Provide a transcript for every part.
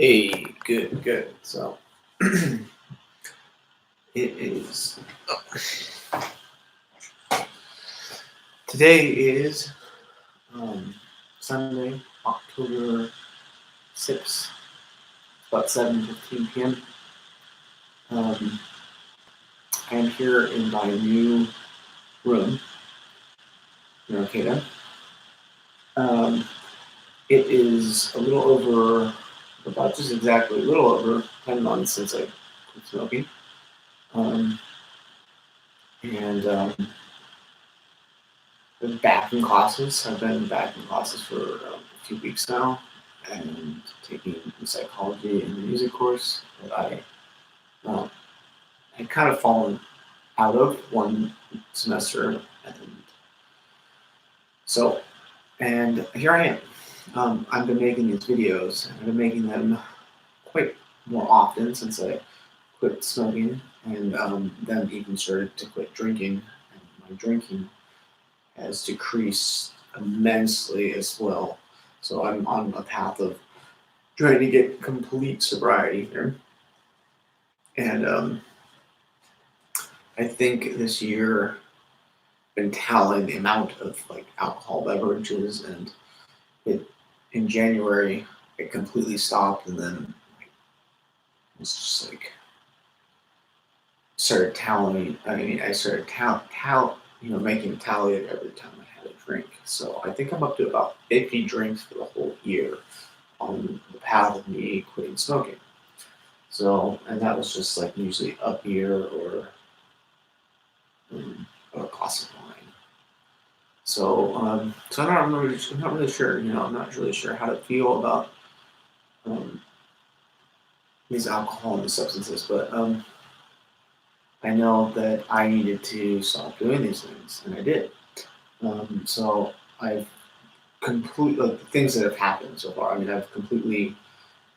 Hey, good. So it is. Today is Sunday, October 6th, about 7:15 p.m. Um, I am here in my new room in Arcata. Um, it is a little over, about just exactly a little over 10 months since I quit smoking. Um, and been back in classes. I've been back in classes for a few weeks now, and taking the psychology and the music course that I had kind of fallen out of one semester, and so and here I am. I've been making these videos. I've been making them quite more often since I quit smoking, and then even started to quit drinking. And my drinking has decreased immensely as well. So I'm on a path of trying to get complete sobriety here. And I think this year I've been tallying the amount of like alcohol beverages, and it in January it completely stopped, and then it's just like started tallying. I mean, I started making a tally of every time I had a drink. So I think I'm up to about 50 drinks for the whole year on the path of me quitting smoking. So, and that was just like usually a beer or a glass of wine. So I'm not really sure. I'm not really sure how to feel about um, these alcohol and these substances, but I know that I needed to stop doing these things, and I did. So I've completely like the things that have happened so far. I mean, I've completely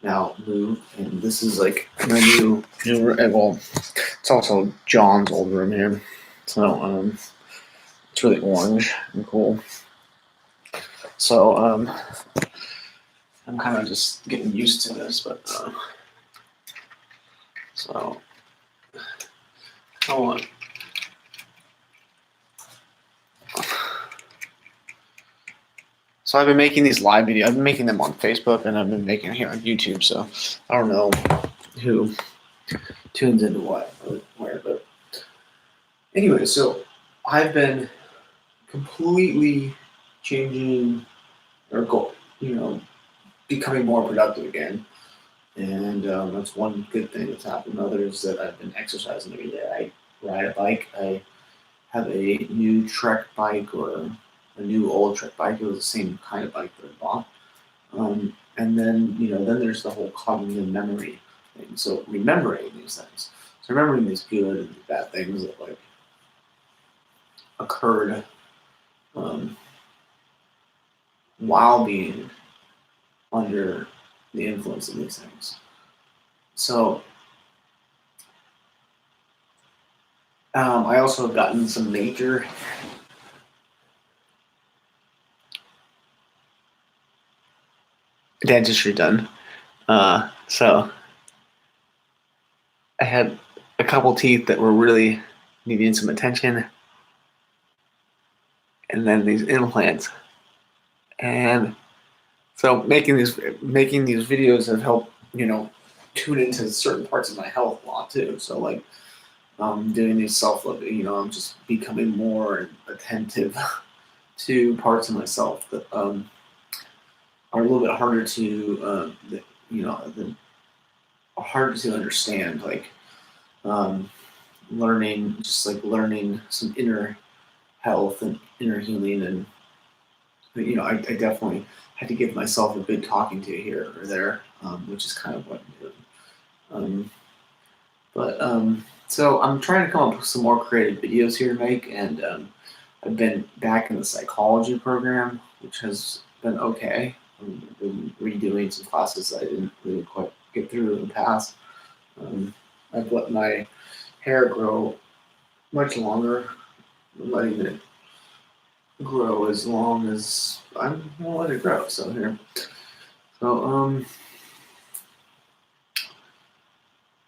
now moved, and this is like my new room. Well, it's also John's old room here, so it's really orange and cool. So I'm kind of just getting used to this, but so hold on. So I've been making these live videos. I've been making them on Facebook, and I've been making them here on YouTube. So I don't know who tunes into what or where, but anyway, so I've been completely changing or becoming more productive again, and that's one good thing that's happened. Another is that I've been exercising every day. I ride a bike. I have a new Trek bike or a new old Trek bike. It was the same kind of bike that I bought. And then then there's the whole cognitive memory thing. So remembering these things. So remembering these good and bad things that like occurred while being under the influence of these things. So I also have gotten some major dentistry done. So I had a couple teeth that were really needing some attention, and then these implants. And so making these videos have helped tune into certain parts of my health a lot too. So like doing these self-love, I'm just becoming more attentive to parts of myself that are a little bit harder to harder to understand, like learning some inner health and inner healing, and I definitely had to give myself a good talking to here or there, which is kind of what I'm doing. So I'm trying to come up with some more creative videos here to make, and I've been back in the psychology program, which has been okay. I've been redoing some classes that I didn't really quite get through in the past. I've let my hair grow much longer, letting it grow as long as I'm gonna let it grow. So here, so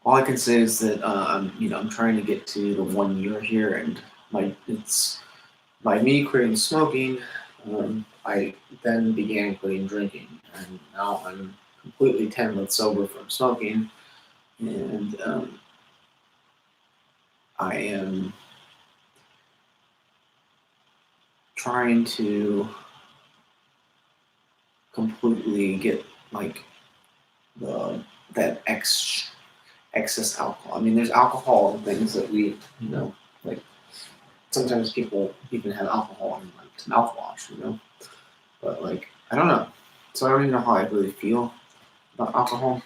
all I can say is that I'm trying to get to the 1 year here, and it's by me quitting smoking. I then began quitting drinking, and now I'm completely 10 months sober from smoking, and I am trying to completely get like the that excess alcohol. I mean, there's alcohol and things that like sometimes people even have alcohol in like mouthwash, But like, I don't know. So I don't even know how I really feel about alcohol.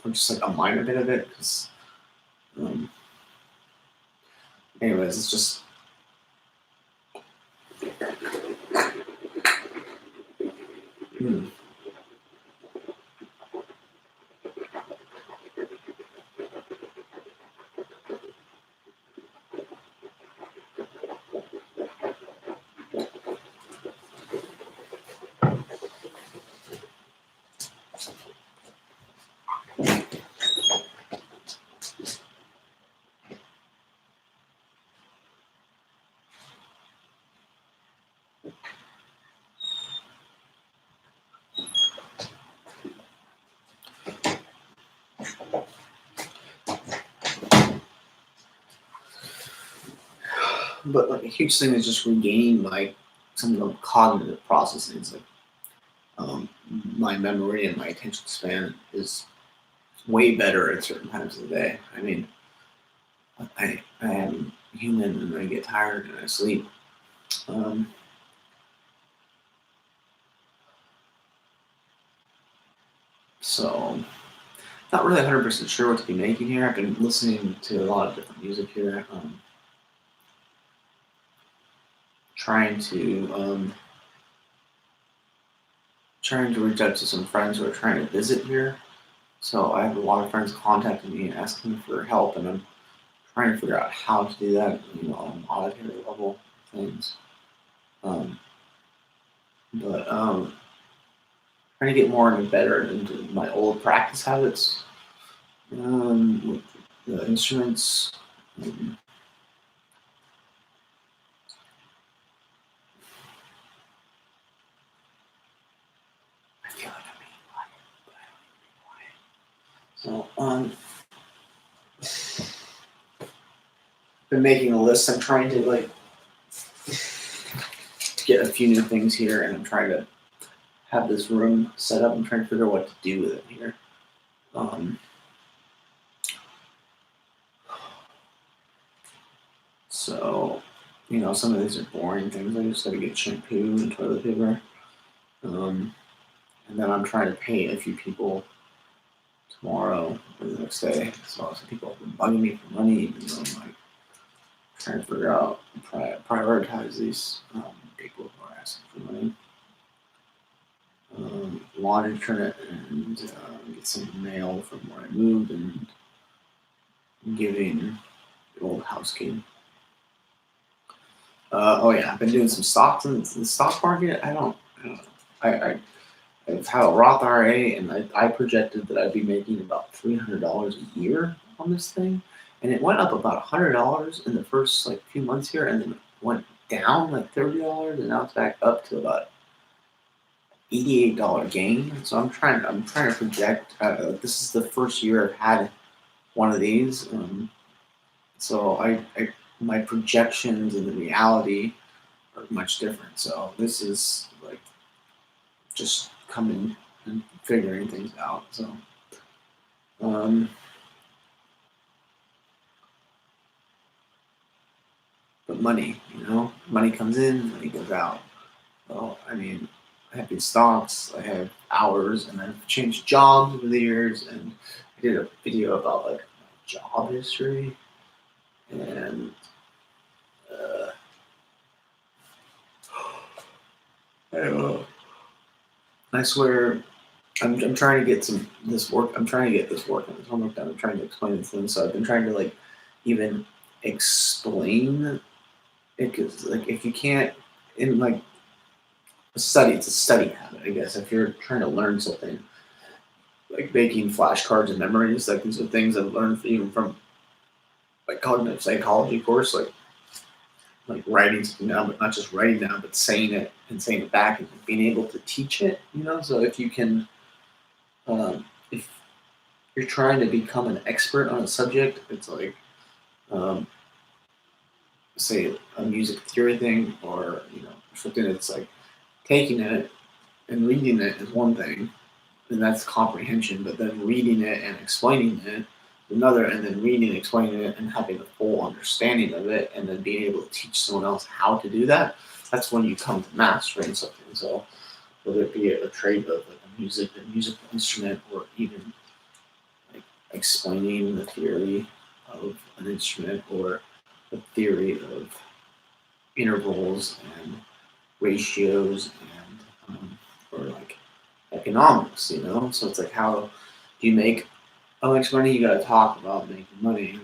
I'm just like a minor bit of it, because, um, anyways, it's just. Hmm. But like a huge thing is just regaining like some of the cognitive processing. Like, my memory and my attention span is way better at certain times of the day. I mean, I am human and I get tired and I sleep. Um, so not really 100% sure what to be making here. I've been listening to a lot of different music here. Trying to reach out to some friends who are trying to visit here. So I have a lot of friends contacting me and asking for help, and I'm trying to figure out how to do that, on an auditory level things. Um, but trying to get more into better into my old practice habits with the instruments. Um, I feel like I'm being quiet, but I don't need quiet. Been making a list. I'm trying to like get a few new things here, and I'm trying to have this room set up. I'm trying to figure out what to do with it here. Um, so, some of these are boring things. I just got to get shampoo and toilet paper. And then I'm trying to pay a few people tomorrow or the next day. So some people have been bugging me for money, even though I'm like trying to figure out prioritize these people who are asking for money. Lawn internet and get some mail from where I moved, and giving the old house key. Oh yeah, I've been doing some stocks in the stock market. I don't know. I've had a Roth IRA, and I projected that I'd be making about $300 a year on this thing, and it went up about $100 in the first like few months here, and then it went down like $30, and now it's back up to about $88 gain. So I'm trying to project. This is the first year I've had one of these, so my projections and the reality are much different. So this is like just coming and figuring things out. So, um, but money, money comes in, money goes out. Well, I mean, I have these stocks, I have hours, and I've changed jobs over the years. And I did a video about like my job history, and uh, I don't know. I swear, I'm trying to get this work. I'm trying to get this work on this homework done. I'm trying to explain this thing. So I've been trying to like even explain it, because like if you can't in like a study, it's a study habit, I guess. If you're trying to learn something, like making flashcards and memories. Like these are things I've learned even from like cognitive psychology course, like writing something down, but not just writing down, but saying it and saying it back and being able to teach it. So if you can, if you're trying to become an expert on a subject, it's like, um, say a music theory thing or something. It's like taking it and reading it is one thing, and that's comprehension. But then reading it and explaining it is another, and then reading, explaining it, and having a full understanding of it, and then being able to teach someone else how to do that. That's when you come to mastering something. So whether it be a trade of like a musical instrument, or even like explaining the theory of an instrument, or the theory of intervals and ratios, and or like economics. So it's like, how do you make much money? You got to talk about making money,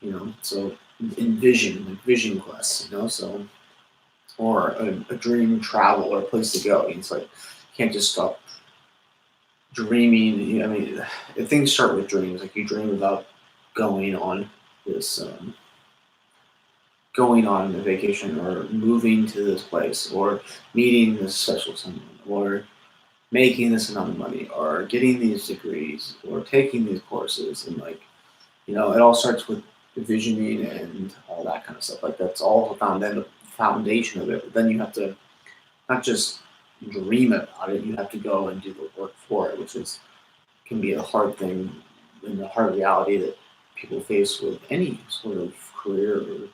and then, so envision, like vision quests, so, or a dream travel or a place to go. It's like you can't just stop dreaming. I mean, things start with dreams. Like you dream about going on this, going on a vacation, or moving to this place, or meeting this special someone, or making this amount of money, or getting these degrees, or taking these courses. And like, it all starts with visioning and all that kind of stuff. Like that's all the foundation of it. But then you have to not just dream about it, you have to go and do the work for it, which can be a hard thing and the hard reality that people face with any sort of career or anything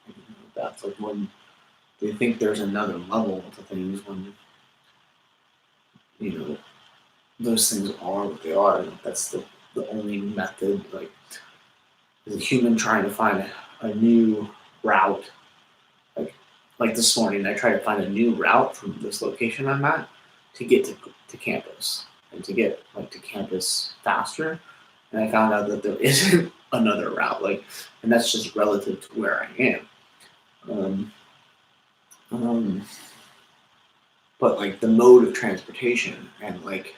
like that. It's like when they think there's another level to things, when you know those things are what they are. And that's the only method. Like as a human trying to find a new route. Like this morning, I tried to find a new route from this location I'm at to get to campus, and to get like to campus faster. And I found out that there isn't another route. And that's just relative to where I am. Um, um, but like the mode of transportation, and like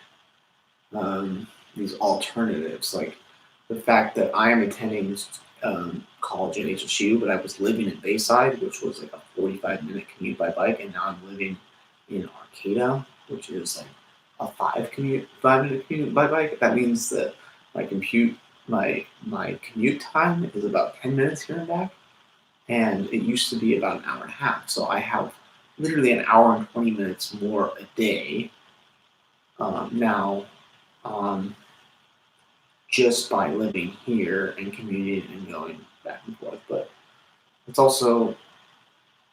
these alternatives, like the fact that I am attending college at HSU, but I was living in Bayside, which was like a 45-minute commute by bike, and now I'm living in Arcata, which is like a 5-minute commute by bike. That means that my commute time is about 10 minutes here and back, and it used to be about an hour and a half. So I have literally an hour and 20 minutes more a day now. Um, just by living here and commuting and going back and forth. But it's also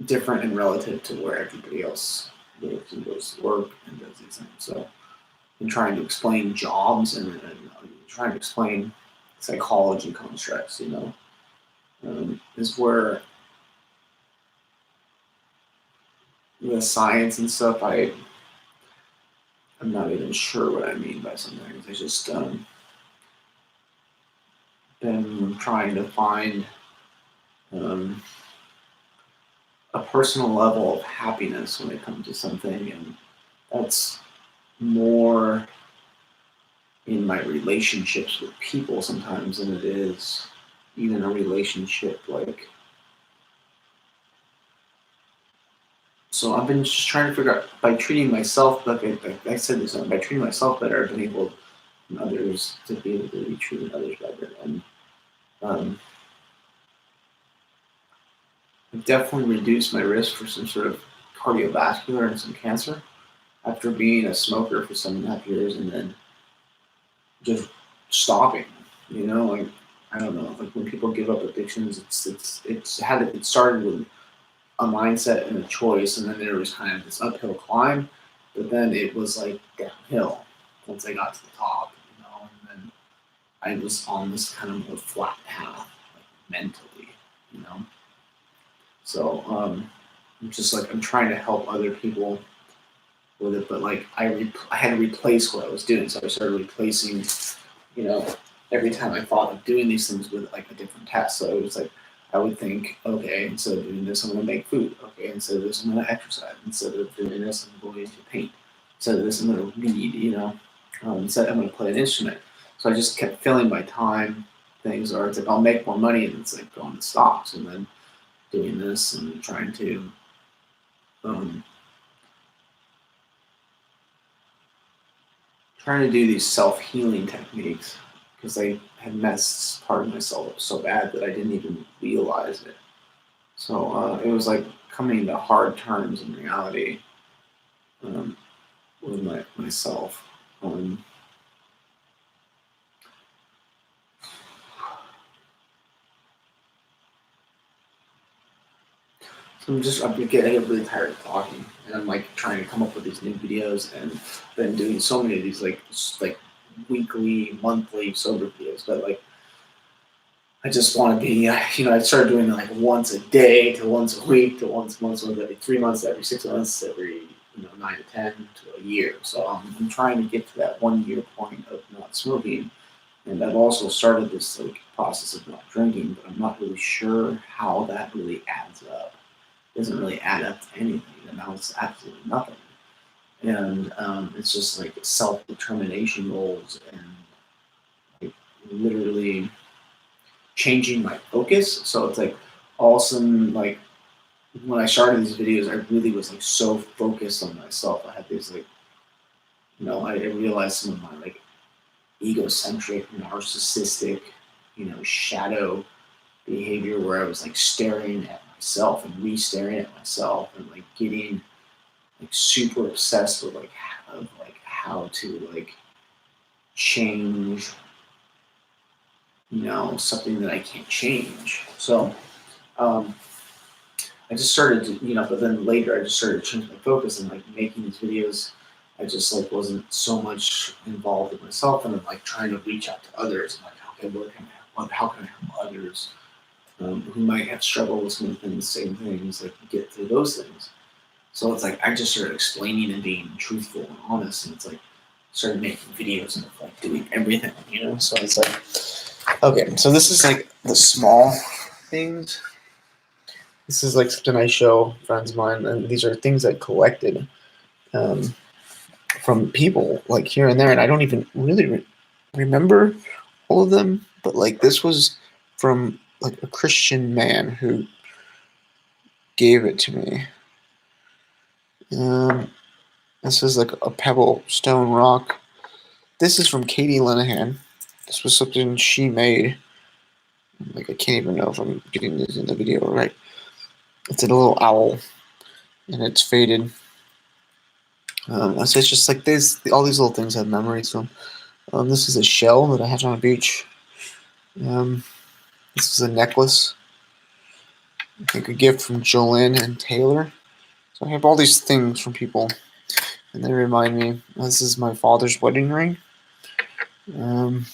different and relative to where everybody else lives and goes to work and does these things. So in trying to explain jobs, and trying to explain psychology constructs, is where the science and stuff, I'm not even sure what I mean by some things. I just been trying to find a personal level of happiness when it comes to something, and that's more in my relationships with people sometimes than it is even a relationship like. So I've been just trying to figure out, by treating myself, like I said this, by treating myself better, I've been able and others to be able to be treating others better. And I've definitely reduced my risk for some sort of cardiovascular and some cancer after being a smoker for 7.5 years, and then just stopping. Like I don't know, like when people give up addictions, it started with a mindset and a choice, and then there was kind of this uphill climb, but then it was like downhill once I got to the top, and then I was on this kind of more flat path, like mentally, you know. So I'm just like, I'm trying to help other people with it, but like I had to replace what I was doing, so I started replacing, every time I thought of doing these things with like a different test. So it was like I would think, okay, instead of doing this, I'm going to make food. Okay, instead of this, I'm going to exercise. Instead of doing this, I'm going to paint. Instead of this, I'm going to read. and said I'm going to play an instrument. So I just kept filling my time things, or it's like I'll make more money, and it's like going to stocks, and then doing this and um, trying to do these self healing techniques because I had messed part of myself up so bad that I didn't even realize it. So it was like coming to hard terms in reality um, with myself. Um, so I get really tired of talking, and I'm like trying to come up with these new videos, and been doing so many of these like weekly, monthly sober videos, but like I just want to be, I started doing it like once a day to once a week to once every 3 months, every 6 months, every 9 to 10 to a year. So I'm trying to get to that 1 year point of not smoking, and I've also started this like process of not drinking, but I'm not really sure how that really adds up. It doesn't really add up to anything. It amounts to absolutely nothing, and it's just like self determination goals and like literally changing my focus. So it's like awesome. Like when I started these videos, I really was like so focused on myself. I had these like, I realized some of my like egocentric, narcissistic, shadow behavior where I was like staring at myself and re-staring at myself and like getting like super obsessed with like how to like change, something that I can't change. So um, I just started to, but then later I just started to change my focus and like making these videos. I just like wasn't so much involved with myself and then like trying to reach out to others and like, okay, how can I help others who might have struggled with some of the same things, like get through those things. So it's like I just started explaining and being truthful and honest, and it's like started making videos and like doing everything. So it's like, okay, so this is like the small things. This is like something I show friends of mine, and these are things I collected um, from people like here and there, and I don't even really remember all of them. But like this was from like a Christian man who gave it to me. Um, this is like a pebble stone rock. This is from Katie Linehan. This was something she made. Like I can't even know if I'm getting this in the video right. It's a little owl, and it's faded. So it's just like this. All these little things have memories. So this is a shell that I had on a beach. Um, this is a necklace. I think a gift from Jolene and Taylor. So I have all these things from people, and they remind me. This is my father's wedding ring. Um,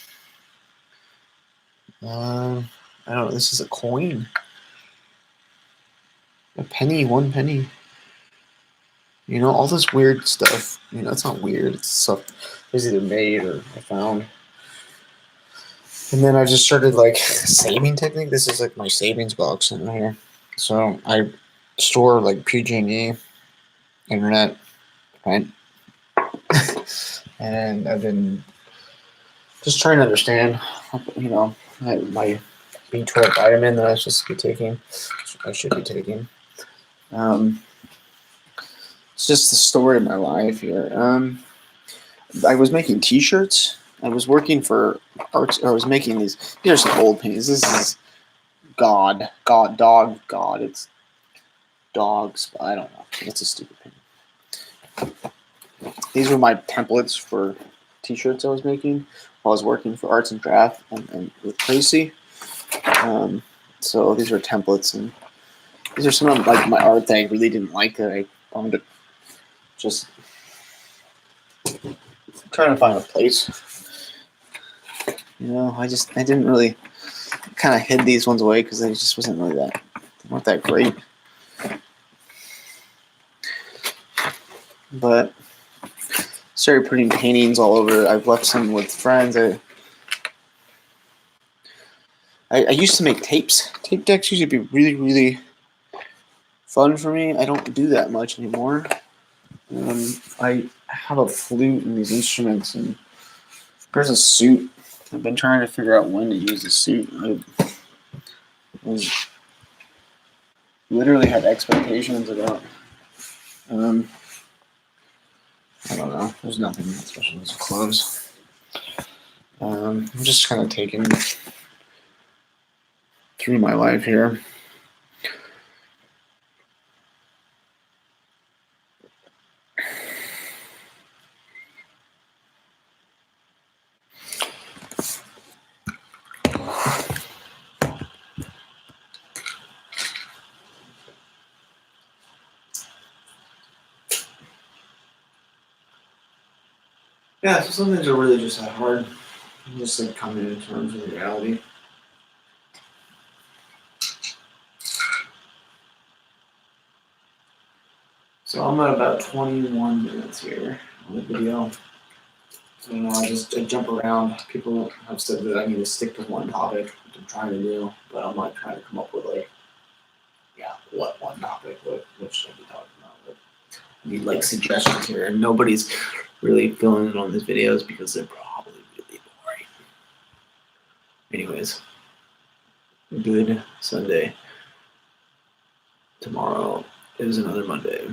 I don't know. This is a coin. A penny, 1 penny. All this weird stuff. It's not weird. It's stuff I was either made or I found. And then I just started like saving technique. This is like my savings box in here. So I store like PG&E, internet, right? And I've been just trying to understand, my B12 vitamin that I should be taking. It's just the story of my life here. I was making T-shirts. I was working for arts. I was making these. These are some old paintings. This is God. It's dogs. But I don't know. It's a stupid painting. These were my templates for T-shirts I was making while I was working for Arts and Craft and with Tracy. So these are templates, and these are some of like my art that I really didn't like that I found it just trying to find a place. I didn't really kind of hid these ones away because they just wasn't really they weren't that great. But started putting paintings all over. I've left some with friends. I used to make tapes. Tape decks used to be really, really fun for me. I don't do that much anymore. I have a flute and these instruments, and Here's a suit. I've been trying to figure out when to use the suit. I literally had expectations about. I don't know. There's nothing special as clothes. I'm just kind of taking through my life here. Yeah, so some things are really just that hard. Just like coming to terms with reality. So I'm at about 21 minutes here on the video. You know, I jump around. People have said that I need to stick to one topic, which I'm trying to do, but I'm like trying to come up with like, what one topic, what should I be talking about? But I need like suggestions here, and nobody's really filling in on these videos because they're probably really boring. Anyways, good Sunday. Tomorrow is another Monday.